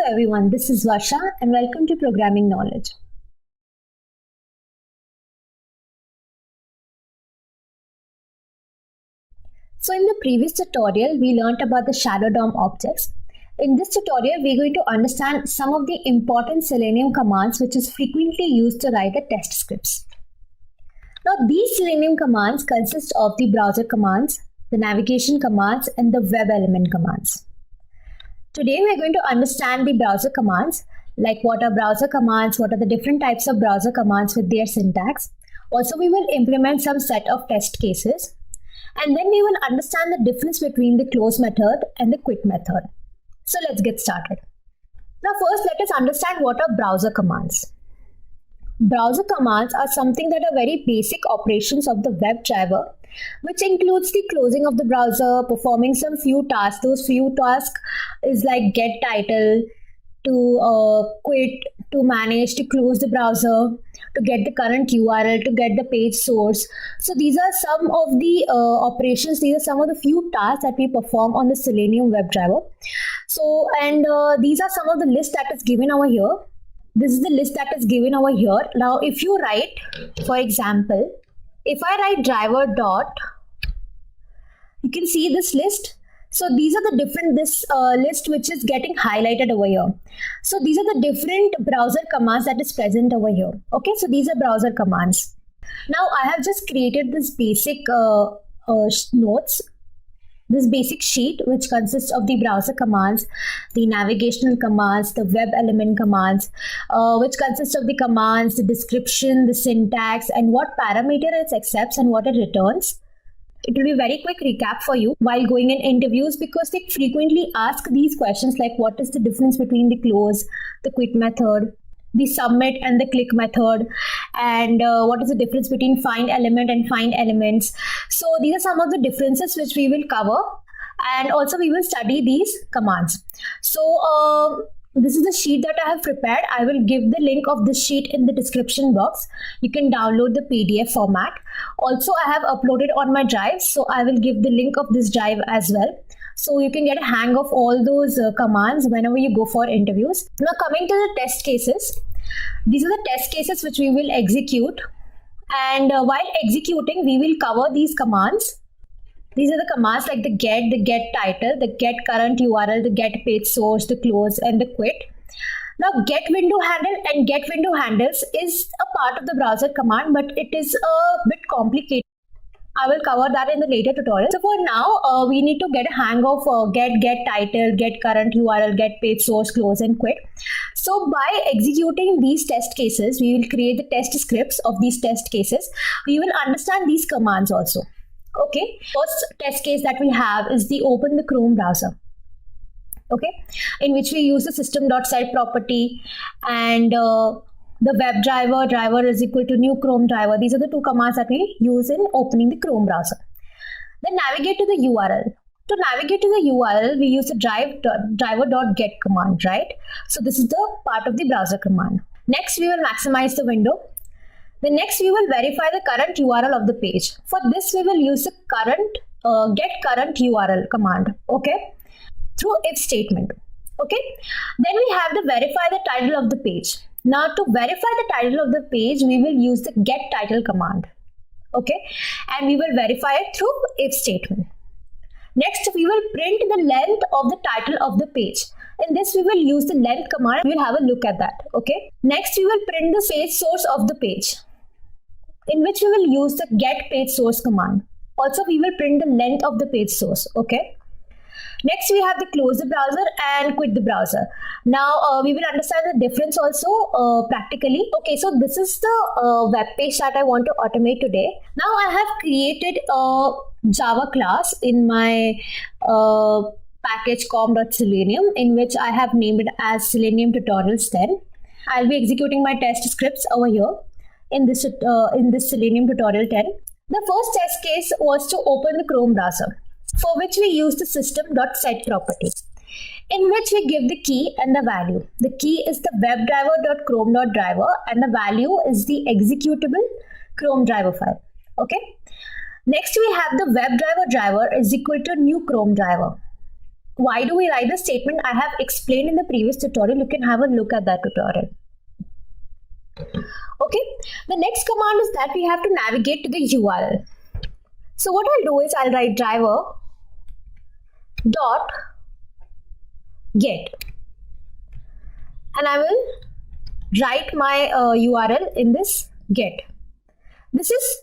everyone, this is Varsha and welcome to Programming Knowledge. So in the previous tutorial, we learned about the shadow DOM objects. In this tutorial, we're going to understand some of the important Selenium commands which is frequently used to write the test scripts. Now these Selenium commands consist of the browser commands, the navigation commands and the web element commands. Today we are going to understand the browser commands, like what are browser commands, what are the different types of browser commands with their syntax. Also we will implement some set of test cases, and then we will understand the difference between the close method and the quit method. So let's get started. Now first let us understand what are browser commands. Browser commands are something that are very basic operations of the WebDriver, which includes the closing of the browser, performing some few tasks. Those few tasks is like get title, to quit, to manage, to close the browser, to get the current URL, to get the page source. So these are some of the operations, these are some of the few tasks that we perform on the Selenium WebDriver. So, and these are some of the list that is given over here. This is the list that is given over here. Now, if you write, for example, if I write driver dot, you can see this list. So these are the different, this list which is getting highlighted over here. So these are the different browser commands that is present over here. Okay, so these are browser commands. Now I have just created this basic notes, this basic sheet which consists of the browser commands, the navigational commands, the web element commands, which consists of the commands, the description, the syntax, and what parameter it accepts and what it returns. It will be a very quick recap for you while going in interviews, because they frequently ask these questions like what is the difference between the close, the quit method, the submit and the click method, and what is the difference between find element and find elements. So these are some of the differences which we will cover, and also we will study these commands. So this is the sheet that I have prepared. I will give the link of this sheet in the description box. You can download the PDF format. Also, I have uploaded on my drive, so I will give the link of this drive as well. So you can get a hang of all those commands whenever you go for interviews. Now coming to the test cases. These are the test cases which we will execute. And while executing, we will cover these commands. These are the commands like the get title, the get current URL, the get page source, the close, and the quit. Now get window handle and get window handles is a part of the browser command, but it is a bit complicated. I will cover that in the later tutorial. So for now, we need to get a hang of get title, get current URL, get page source, close, and quit. So by executing these test cases, we will create the test scripts of these test cases. We will understand these commands also. Okay, first test case that we have is the open the Chrome browser. Okay, in which we use the system.set property and the driver is equal to new Chrome driver. These are the two commands that we use in opening the Chrome browser. Then navigate to the URL. To navigate to the URL, we use the driver.get command, right? So this is the part of the browser command. Next, we will maximize the window. Then next, we will verify the current URL of the page. For this, we will use the get current URL command, okay, through if statement, okay. Then we have the verify the title of the page. Now to verify the title of the page, we will use the get title command, okay, and we will verify it through if statement. Next, we will print the length of the title of the page. In this, we will use the length command. We will have a look at that, okay. Next, we will print the page source of the page, in which we will use the get page source command. Also, we will print the length of the page source, okay. Next, we have the close the browser and quit the browser. Now, we will understand the difference also practically. Okay, so this is the web page that I want to automate today. Now, I have created a Java class in my package com.selenium, in which I have named it as Selenium tutorials 10. I'll be executing my test scripts over here in this Selenium tutorial 10. The first test case was to open the Chrome browser, for which we use the system.set property, in which we give the key and the value. The key is the webdriver.chrome.driver and the value is the executable Chrome driver file. Okay. Next, we have the WebDriver driver is equal to new Chrome driver. why do we write the statement? I have explained in the previous tutorial. You can have a look at that tutorial. Okay, the next command is that we have to navigate to the URL. So what I'll do is I'll write driver dot get, and I will write my URL in this get. This is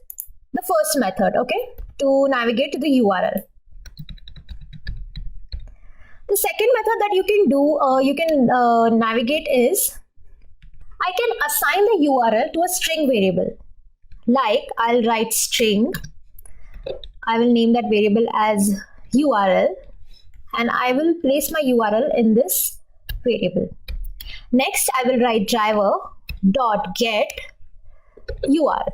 the first method, okay, to navigate to the URL. The second method that you can do, navigate is, I can assign the URL to a string variable. Like I'll write string, I will name that variable as URL, and I will place my URL in this variable. Next, I will write driver dot get URL.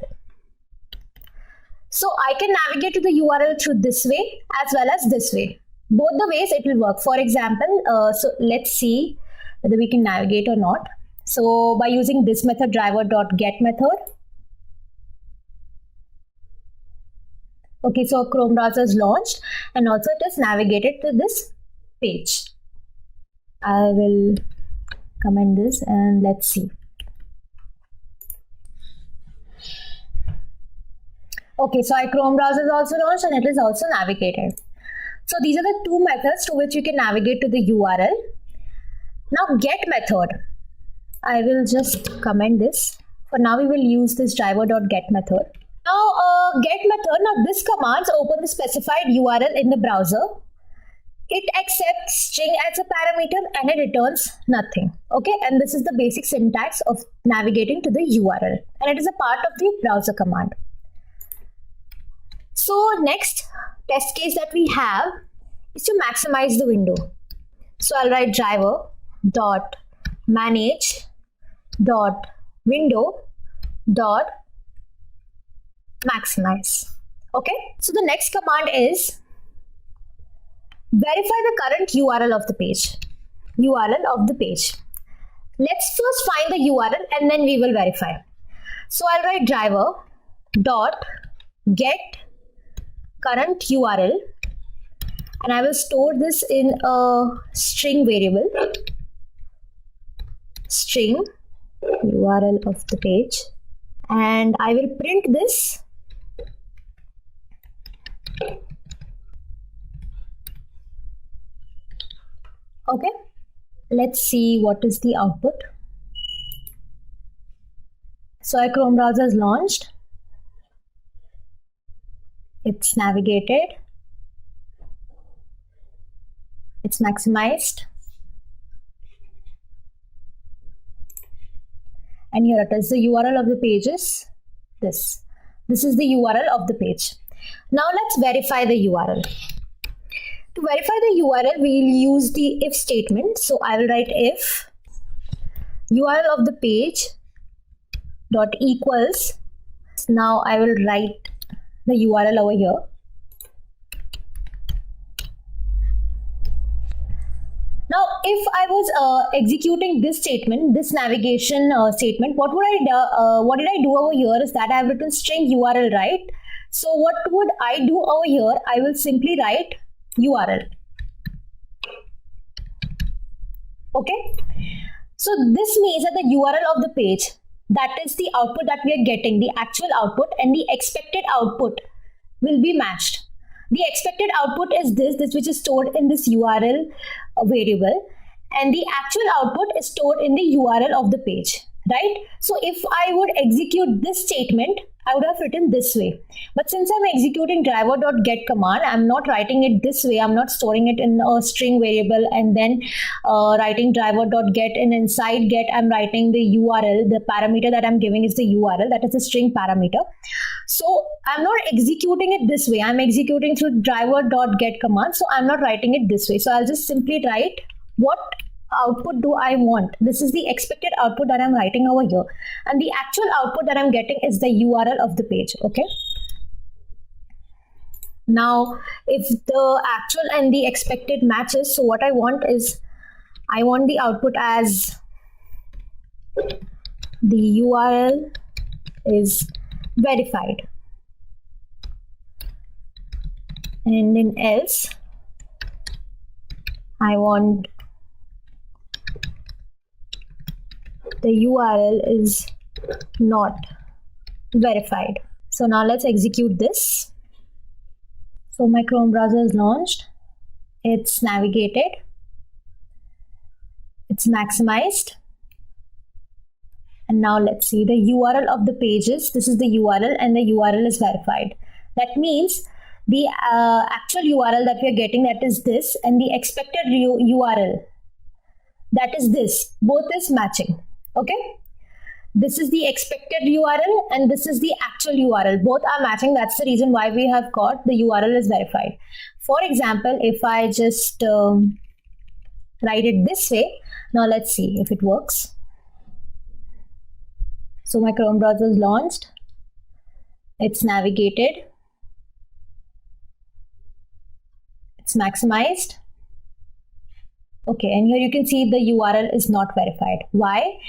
So I can navigate to the URL through this way as well as this way. Both the ways it will work. For example, so let's see whether we can navigate or not. So by using this method, driver dot get method. Okay, so Chrome browser is launched and also it is navigated to this page. I will comment this and let's see. Okay, so Chrome browser is also launched and it is also navigated. So these are the two methods to which you can navigate to the URL. Now get method, I will just comment this. For now we will use this driver.get method. Now get method, now this command open the specified URL in the browser. It accepts string as a parameter and it returns nothing. Okay, and this is the basic syntax of navigating to the URL, and it is a part of the browser command. So next test case that we have is to maximize the window. So I'll write driver dot manage dot window dot maximize. Okay, so the next command is verify the current URL of the page. URL of the page. Let's first find the URL and then we will verify. So I'll write driver dot get current URL, and I will store this in a string variable, string URL of the page, and I will print this. Okay, let's see what is the output. So Chrome browser is launched. It's navigated. It's maximized. And here it is. The URL of the page is this. This is the URL of the page. Now let's verify the URL. To verify the URL, we'll use the if statement. So I will write if URL of the page dot equals. Now I will write the URL over here. Now, if I was executing this statement, this navigation statement, what did I do over here is that I have written string URL, right? So what would I do over here? I will simply write URL. Okay. So this means that the URL of the page, that is the output that we are getting, the actual output, and the expected output will be matched. The expected output is this which is stored in this URL variable, and the actual output is stored in the URL of the page, right? So if I would execute this statement, I would have written this way. But since I'm executing driver.get command, I'm not writing it this way. I'm not storing it in a string variable and then writing driver.get, and inside get I'm writing the URL. The parameter that I'm giving is the URL, that is a string parameter. So I'm not executing it this way. I'm executing through driver.get command. So I'm not writing it this way. So I'll just simply write what output do I want. This is the expected output that I'm writing over here, and the actual output that I'm getting is the URL of the page. Okay, now if the actual and the expected matches, so what I want is I want the output as the URL is verified, and in else I want the URL is not verified. So now let's execute this. So my Chrome browser is launched. It's navigated. It's maximized. And now let's see the URL of the pages. This is the URL and the URL is verified. That means the actual URL that we are getting, that is this, and the expected URL, that is this. Both is matching. Okay. This is the expected URL and this is the actual URL. Both are matching. That's the reason why we have got the URL is verified. For example, if I just write it this way, now let's see if it works. So my Chrome browser is launched. It's navigated. It's maximized. Okay, and here you can see the URL is not verified. Why?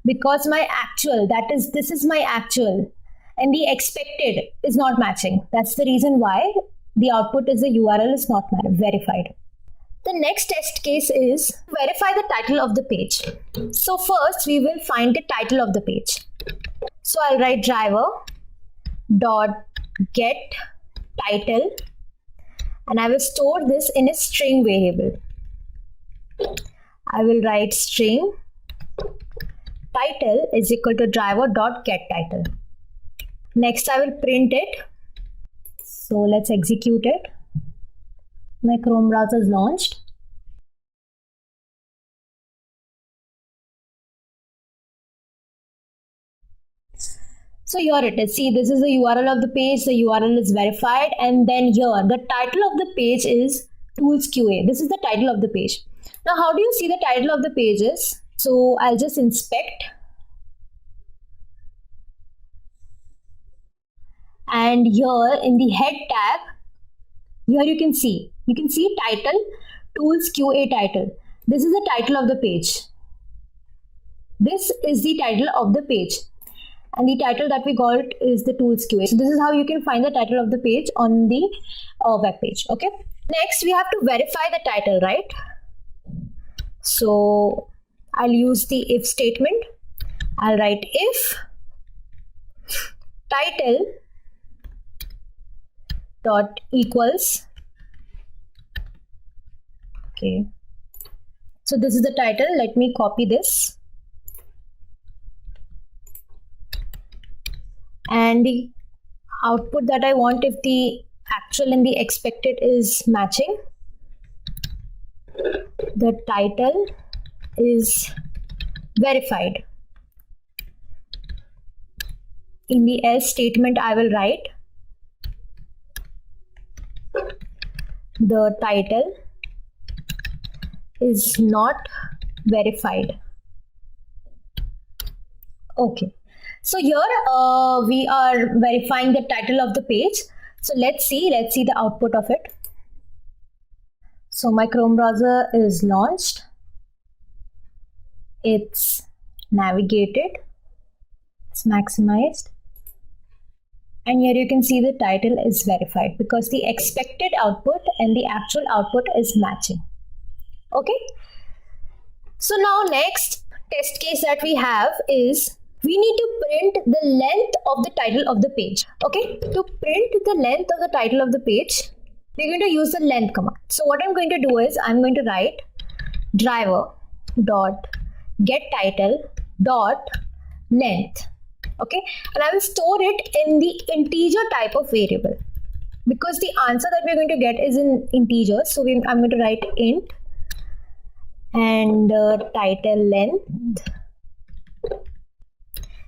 Because my actual, that is, this is my actual, and the expected is not matching. That's the reason why the output is the URL is not verified. The next test case is verify the title of the page. So first we will find the title of the page. So I'll write driver dot get title, and I will store this in a string variable. I will write string title is equal to driver dot get title. Next I will print it. So let's execute it. My Chrome browser is launched. So here it is. See, this is the URL of the page. The URL is verified, and then here the title of the page is Tools QA. This is the title of the page. Now, how do you see the title of the pages? So I'll just inspect, and here in the head tab, here you can see title, Tools QA title. This is the title of the page. This is the title of the page, and the title that we got is the Tools QA. So this is how you can find the title of the page on the web page. Okay. Next, we have to verify the title, right? So I'll use the if statement. I'll write if title dot equals. Okay. So this is the title. Let me copy this. And the output that I want, if the actual and the expected is matching, the title is verified. In the else statement, I will write the title is not verified. Okay. So here we are verifying the title of the page. So let's see the output of it. So my Chrome browser is launched. It's navigated. It's maximized. And here you can see the title is verified because the expected output and the actual output is matching. Okay. So now next test case that we have is we need to print the length of the title of the page. Okay, to print the length of the title of the page, we're going to use the length command. So what I'm going to do is I'm going to write driver dot get title dot length. Okay, and I will store it in the integer type of variable because the answer that we're going to get is in integers. So I'm going to write int and title length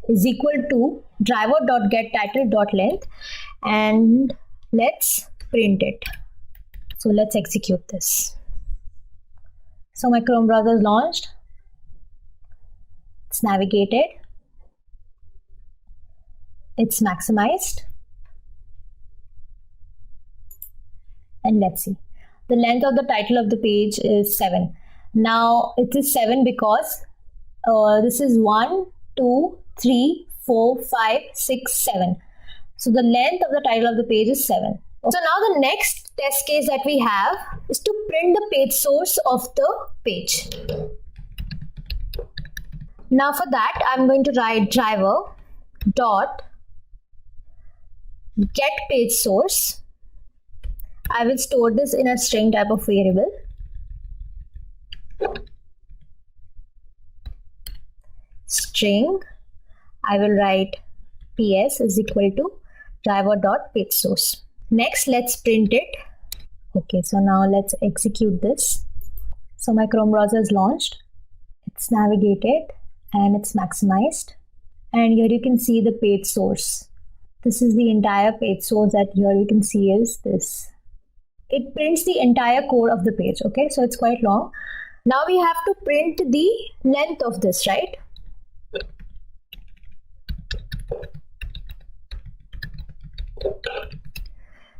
is equal to driver.getTitle.length, and let's print it. So let's execute this. So my Chrome browser is launched. It's navigated. It's maximized. And let's see. The length of the title of the page is 7. Now it is 7 because this is 1, 2, 3, 4, 5, 6, 7. So the length of the title of the page is 7. So now the next test case that we have is to print the page source of the page. Now for that, I'm going to write driver dot get page source. I will store this in a string type of variable. String, I will write ps is equal to driver dot page source. Next, let's print it. Okay, so now let's execute this. So my Chrome browser is launched. It's navigated and it's maximized. And here you can see the page source. This is the entire page source that here you can see is this. It prints the entire code of the page. Okay, so it's quite long. Now we have to print the length of this, right?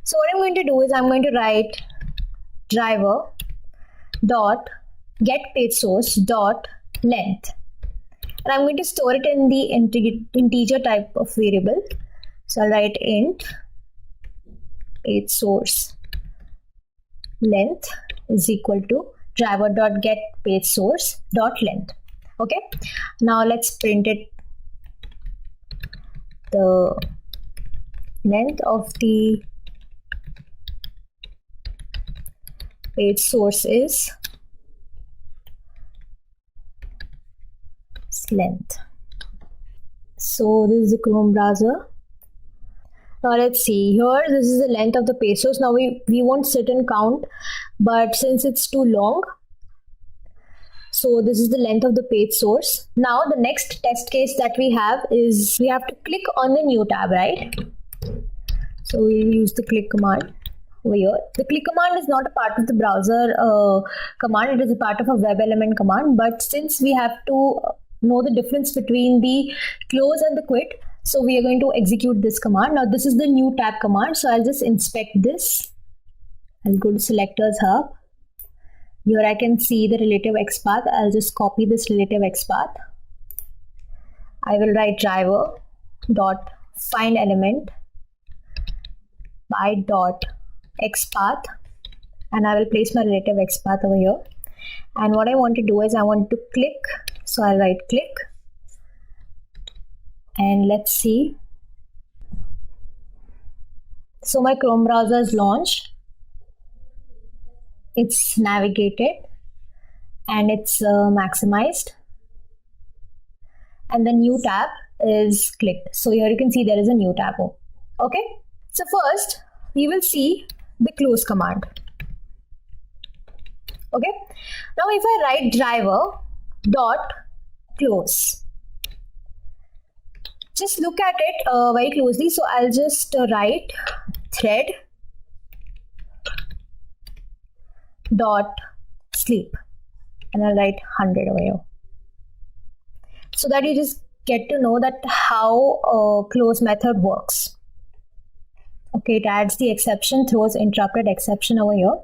So what I'm going to do is I'm going to write driver dot get page source dot length, and I'm going to store it in the integer type of variable. So I'll write int page source length is equal to driver dot get page source dot length. Okay, now let's print it. The length of the page source is length. So this is the Chrome browser. Now let's see here, this is the length of the page source. Now we won't sit and count, but since it's too long, so this is the length of the page source. Now the next test case that we have is we have to click on the new tab, right? So we'll use the click command over here. The click command is not a part of the browser command, it is a part of a web element command, but since we have to know the difference between the close and the quit, so we are going to execute this command. Now this is the new tab command, so I'll just inspect this. I'll go to selectors hub. Here I can see the relative XPath. I'll just copy this relative XPath. I will write driver dot find element by dot XPath, and I will place my relative XPath over here. And what I want to do is I want to click, so I'll write click, and let's see. So my Chrome browser is launched, it's navigated, and it's maximized, and the new tab is clicked. So here you can see there is a new tab. Okay, so first we will see the close command. Okay, now if I write driver dot close, just look at it very closely. So I'll just write thread dot sleep, and I'll write 100 over here, so that you just get to know that how close method works. Okay, it adds the exception, throws interrupted exception over here,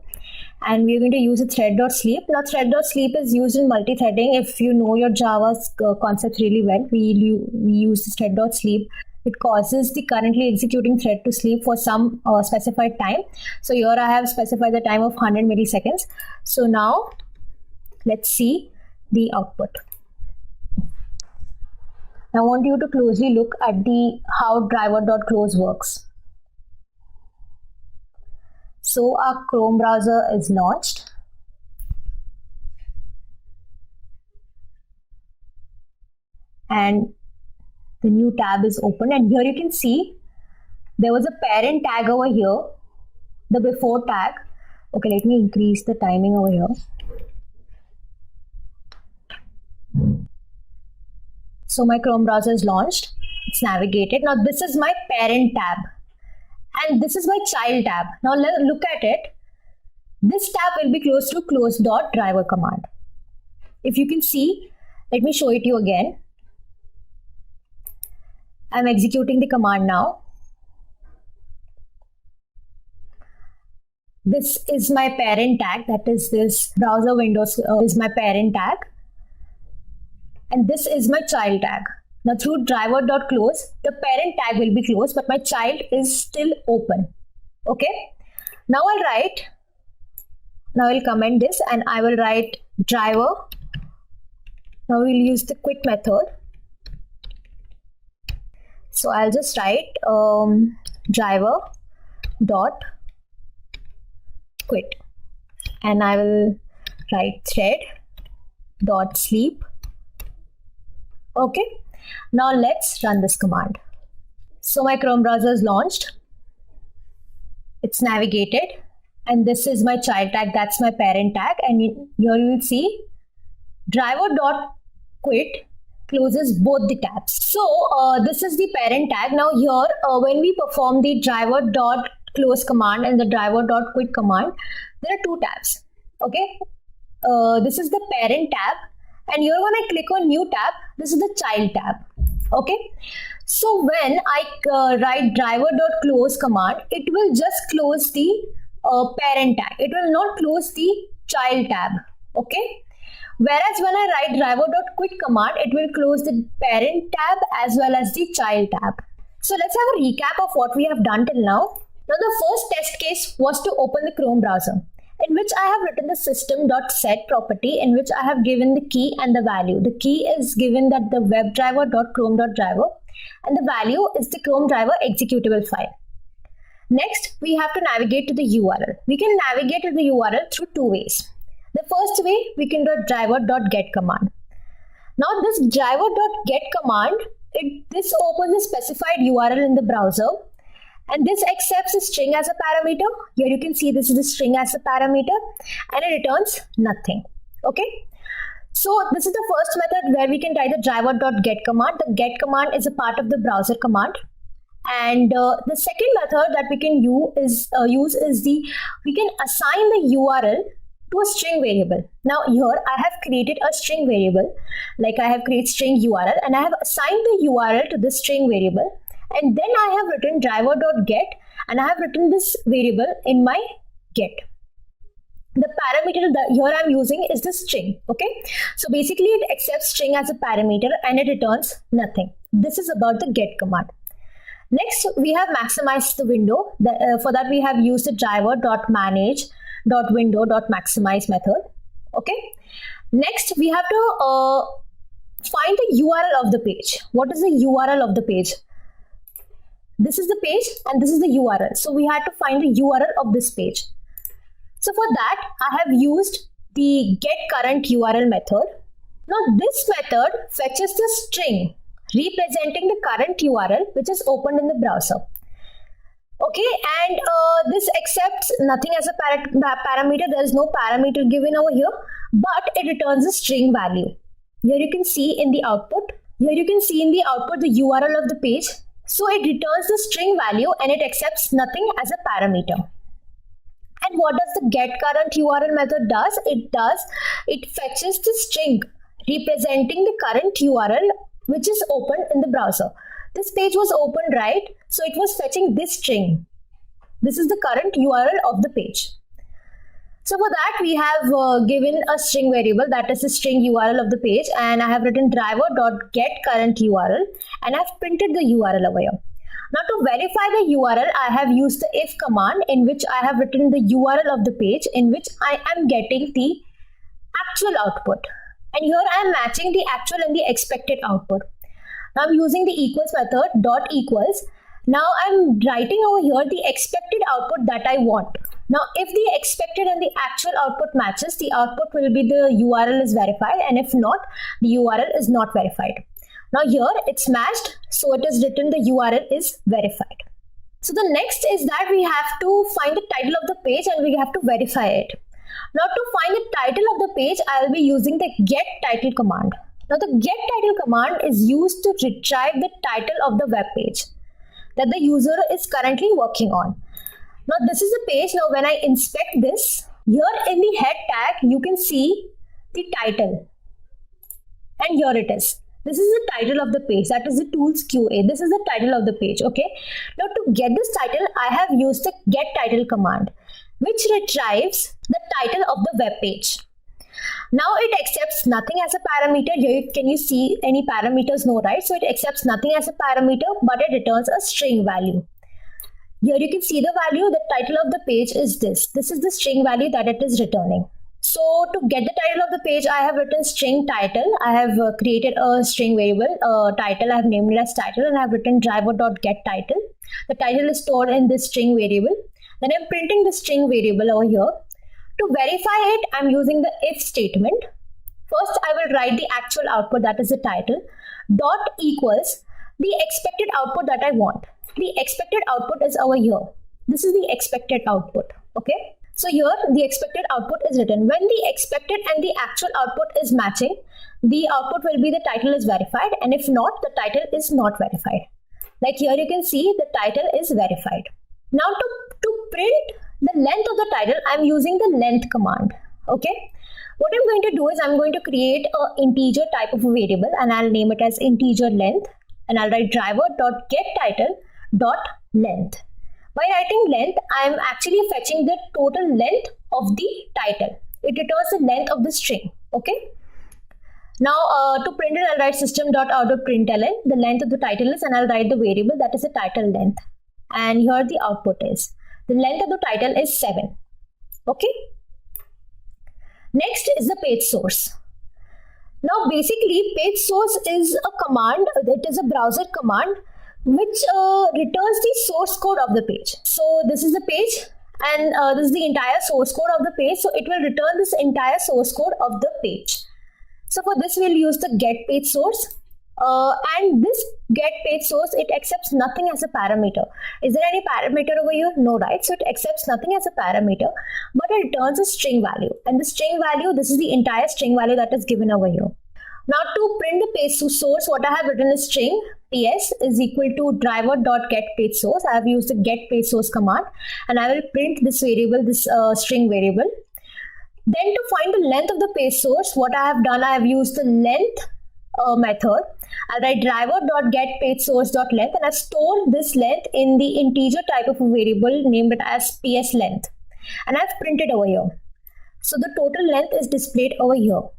and we're going to use a thread.sleep. Now thread.sleep is used in multi-threading. If you know your Java's concepts really well, we use this thread.sleep. It causes the currently executing thread to sleep for some specified time. So here I have specified the time of 100 milliseconds. So now let's see the output. I want you to closely look at the how driver.close works. So our Chrome browser is launched. And the new tab is open, and here you can see there was a parent tag over here, the before tag. Okay, let me increase the timing over here. So my Chrome browser is launched, it's navigated. Now this is my parent tab, and this is my child tab. Now let's look at it. This tab will be close to close.driver command. If you can see, let me show it to you again. I'm executing the command now. This is my parent tag, that is this browser windows is my parent tag, and this is my child tag. Now through driver.close, the parent tag will be closed, but my child is still open. Okay. Now I'll comment this and I will write driver. Now we'll use the quit method. So I'll just write driver dot quit, and I will write thread dot sleep. Okay. Now let's run this command. So my Chrome browser is launched. It's navigated, and this is my child tag. That's my parent tag, and here you will see driver.quit closes both the tabs. So this is the parent tag. Now here, when we perform the driver.close command and the driver.quit command, there are two tabs. Okay, this is the parent tab, and here when I click on new tab, this is the child tab. Okay, so when I write driver.close command, it will just close the parent tag. It will not close the child tab. Okay. Whereas when I write driver.quit command, it will close the parent tab as well as the child tab. So let's have a recap of what we have done till now. Now the first test case was to open the Chrome browser, in which I have written the system.set property, in which I have given the key and the value. The key is given that the webdriver.chrome.driver, and the value is the Chrome driver executable file. Next, we have to navigate to the URL. We can navigate to the URL through two ways. The first way, we can do driver.get command. Now this driver.get command, this opens a specified URL in the browser, and this accepts a string as a parameter. Here you can see this is a string as a parameter, and it returns nothing. Okay. So this is the first method where we can write the driver.get command. The get command is a part of the browser command. And the second method that we can we can assign the URL to a string variable. Now here I have created a string variable, like I have created string URL, and I have assigned the URL to this string variable, and then I have written driver.get, and I have written this variable in my get. The parameter that here I'm using is the string. Okay, so basically it accepts string as a parameter and it returns nothing. This is about the get command. Next, we have maximized the window. For that we have used the driver.manage.window.maximize method. Okay. Next, we have to find the URL of the page. What is the URL of the page? This is the page and this is the URL. So we had to find the URL of this page. So for that, I have used the getCurrentURL method. Now this method fetches the string representing the current URL which is opened in the browser. Okay, and this accepts nothing as a parameter. There is no parameter given over here, but it returns a string value. Here you can see in the output. The URL of the page. So it returns the string value and it accepts nothing as a parameter. And what does the getCurrentURL method does? It fetches the string representing the current URL which is open in the browser. This page was opened, right? So it was fetching this string. This is the current URL of the page. So for that, we have given a string variable, that is the string URL of the page, and I have written driver.getCurrentURL, and I have printed the URL over here. Now to verify the URL, I have used the if command, in which I have written the URL of the page in which I am getting the actual output. And here I am matching the actual and the expected output. Now I'm using the equals method, dot equals. Now I'm writing over here the expected output that I want. Now if the expected and the actual output matches, the output will be the URL is verified, and if not, the URL is not verified. Now here it's matched, so it is written the URL is verified. So the next is that we have to find the title of the page and we have to verify it. Now to find the title of the page, I will be using the getTitle command. Now the getTitle command is used to retrieve the title of the web page that the user is currently working on. Now this is the page. Now when I inspect this, here in the head tag, you can see the title. And here it is. This is the title of the page. That is the tools QA. This is the title of the page. Okay. Now to get this title, I have used the getTitle command, which retrieves the title of the web page. Now it accepts nothing as a parameter. Here can you see any parameters? No, right? So it accepts nothing as a parameter, but it returns a string value. Here you can see the value. The title of the page is this. This is the string value that it is returning. So to get the title of the page, I have written string title. I have created a string variable title. I have named it as title, and I have written driver.getTitle. The title is stored in this string variable. Then I'm printing the string variable over here. To verify it, I'm using the if statement. First, I will write the actual output, that is the title, dot equals the expected output that I want. The expected output is over here. This is the expected output. Okay. So here the expected output is written. When the expected and the actual output is matching, the output will be the title is verified, and if not, the title is not verified. Like here you can see the title is verified. Now to print the length of the title, I'm using the length command. Okay. What I'm going to do is I'm going to create an integer type of a variable, and I'll name it as integer length, and I'll write driver.getTitle.length. By writing length, I'm actually fetching the total length of the title. It returns the length of the string. Okay. Now to print it, I'll write system.out.println. The length of the title is, and I'll write the variable that is the title length. And here the output is. The length of the title is 7. Okay. Next is the page source. Now basically page source is a command. It is a browser command which returns the source code of the page. So this is the page, and this is the entire source code of the page. So it will return this entire source code of the page. So for this we'll use the get page source, and this get page source, it accepts nothing as a parameter. Is there any parameter over here? No, right? So it accepts nothing as a parameter, but it returns a string value, and the string value, this is the entire string value that is given over here. Now to print the page source, what I have written is string ps is equal to driver.getPageSource. I have used the getPageSource command, and I will print this variable, this string variable. Then to find the length of the page source, what I have done, I have used the length method. I'll write driver.getPageSource.length, and I store this length in the integer type of a variable named it as ps length, and I've printed over here. So the total length is displayed over here.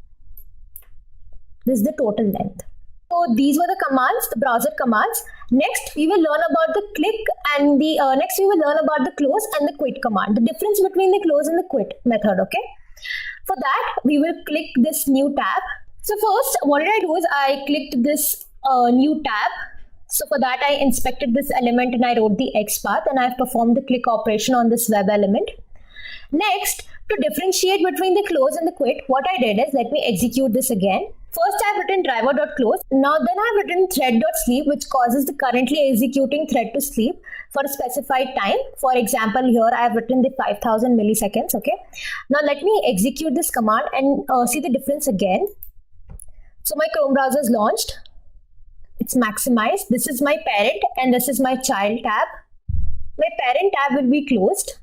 This is the total length. So these were the commands, the browser commands. Next, we will learn about the click and the close and the quit command. The difference between the close and the quit method. Okay. For that, we will click this new tab. So first, what did I do is I clicked this new tab. So for that, I inspected this element and I wrote the XPath, and I've performed the click operation on this web element. Next, to differentiate between the close and the quit, what I did is, let me execute this again. First, I've written driver.close. Now then I've written thread.sleep, which causes the currently executing thread to sleep for a specified time. For example, here I have written the 5000 milliseconds. Okay. Now let me execute this command and see the difference again. So my Chrome browser is launched. It's maximized. This is my parent and this is my child tab. My parent tab will be closed.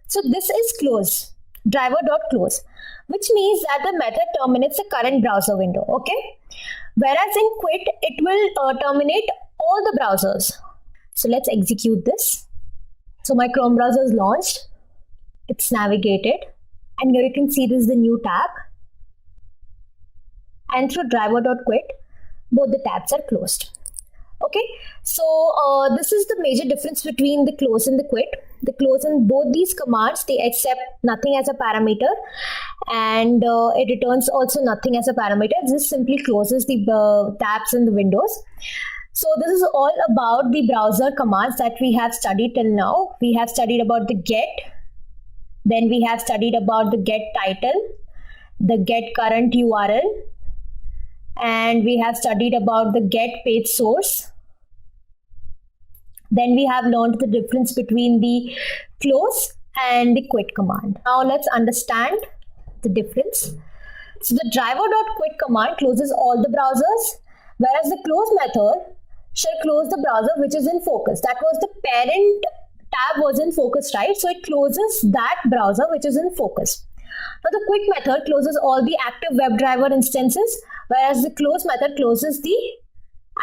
So this is close, driver.close, which means that the method terminates the current browser window. Okay. Whereas in quit, it will terminate all the browsers. So let's execute this. So my Chrome browser is launched. It's navigated. And here you can see this is the new tab. And through driver.quit, both the tabs are closed. Okay, so this is the major difference between the close and the quit. The close in both these commands, they accept nothing as a parameter, and it returns also nothing as a parameter. It just simply closes the tabs and the windows. So this is all about the browser commands that we have studied till now. We have studied about the get, then we have studied about the get title, the get current URL, and we have studied about the get page source. Then we have learned the difference between the close and the quit command. Now let's understand the difference. So the driver.quit command closes all the browsers, whereas the close method shall close the browser which is in focus. That was the parent tab was in focus, right? So it closes that browser which is in focus. Now the quit method closes all the active WebDriver instances, whereas the close method closes the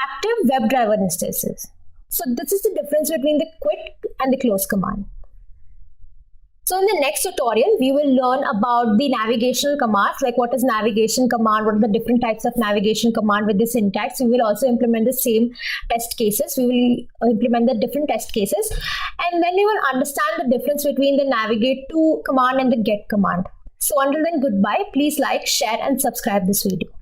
active WebDriver instances. So this is the difference between the quit and the close command. So in the next tutorial, we will learn about the navigational commands, like what is navigation command, what are the different types of navigation command with the syntax. We will also implement the same test cases. We will implement the different test cases, and then we will understand the difference between the navigate to command and the get command. So until then, goodbye. Please like, share, and subscribe this video.